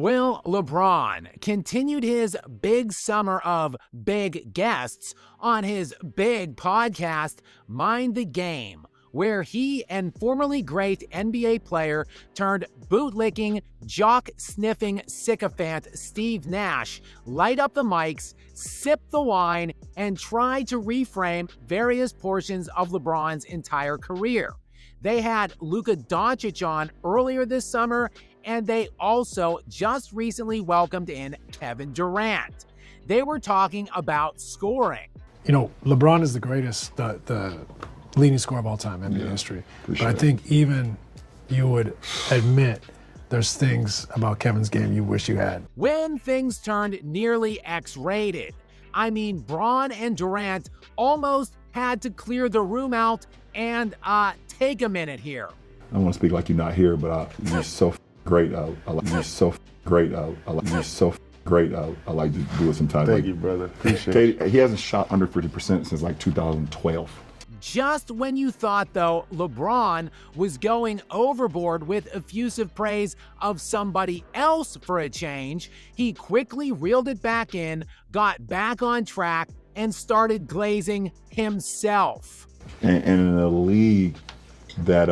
Well, LeBron continued his big summer of big guests on his big podcast, Mind the Game, where he and formerly great NBA player turned bootlicking, jock-sniffing sycophant Steve Nash light up the mics, sip the wine, and try to reframe various portions of LeBron's entire career. They had Luka Doncic on earlier this summer, and they also just recently welcomed in Kevin Durant. They were talking about scoring. You know, LeBron is the greatest, the leading scorer of all time in NBA history. But I think even you would admit there's things about Kevin's game you wish you had. When things turned nearly X-rated, I mean, Bron and Durant almost had to clear the room out and take a minute here. I don't want to speak like you're not here, but you're so great. I like you're so great. I like you're so great. I like to do it sometimes. Thank you, brother. Appreciate it. He hasn't shot under 50% since like 2012. Just when you thought, though, LeBron was going overboard with effusive praise of somebody else for a change, he quickly reeled it back in, got back on track, and started glazing himself. And in a league that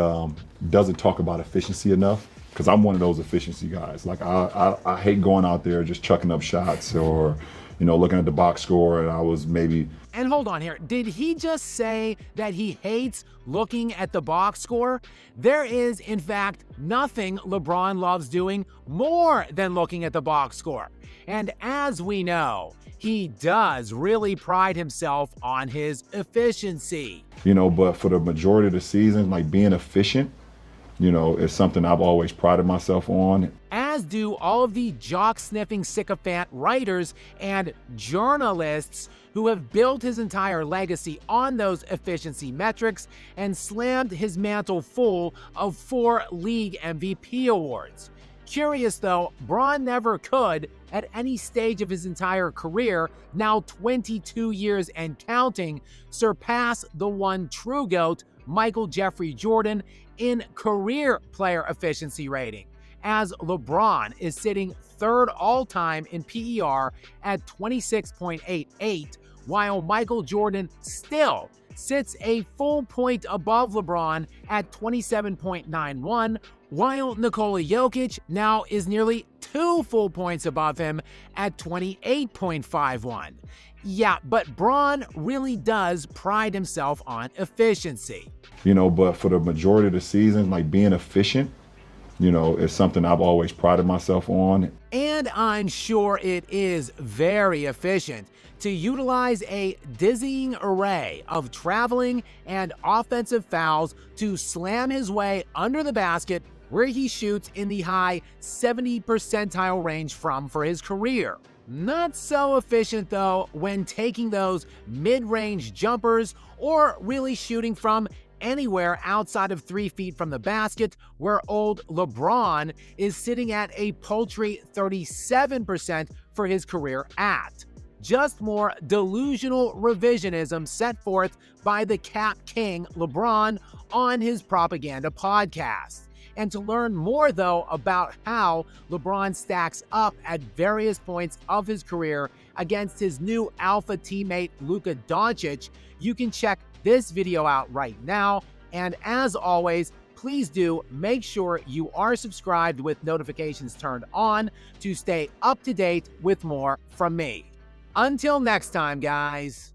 doesn't talk about efficiency enough, because I'm one of those efficiency guys. Like I hate going out there just chucking up shots or, you know, looking at the box score and I was maybe. And hold on here, did he just say that he hates looking at the box score? There is, in fact, nothing LeBron loves doing more than looking at the box score. And as we know, he does really pride himself on his efficiency. You know, but for the majority of the season, like being efficient, you know, is something I've always prided myself on. As do all of the jock-sniffing sycophant writers and journalists who have built his entire legacy on those efficiency metrics and slammed his mantle full of 4 league MVP awards. Curious though, Bron never could, at any stage of his entire career, now 22 years and counting, surpass the one true GOAT, Michael Jeffrey Jordan, in career player efficiency rating, as LeBron is sitting 3rd all-time in PER at 26.88, while Michael Jordan still sits a full point above LeBron at 27.91, while Nikola Jokic now is nearly 2 full points above him at 28.51. Yeah, but Bron really does pride himself on efficiency. You know, but for the majority of the season, like being efficient, you know, is something I've always prided myself on. And I'm sure it is very efficient to utilize a dizzying array of traveling and offensive fouls to slam his way under the basket, where he shoots in the high 70 percentile range from for his career. Not so efficient though when taking those mid-range jumpers or really shooting from anywhere outside of 3 feet from the basket, where old LeBron is sitting at a paltry 37% for his career at. Just more delusional revisionism set forth by the Cap King LeBron on his propaganda podcast. And to learn more, though, about how LeBron stacks up at various points of his career against his new alpha teammate Luka Doncic, you can check this video out right now. And as always, please do make sure you are subscribed with notifications turned on to stay up to date with more from me. Until next time, guys.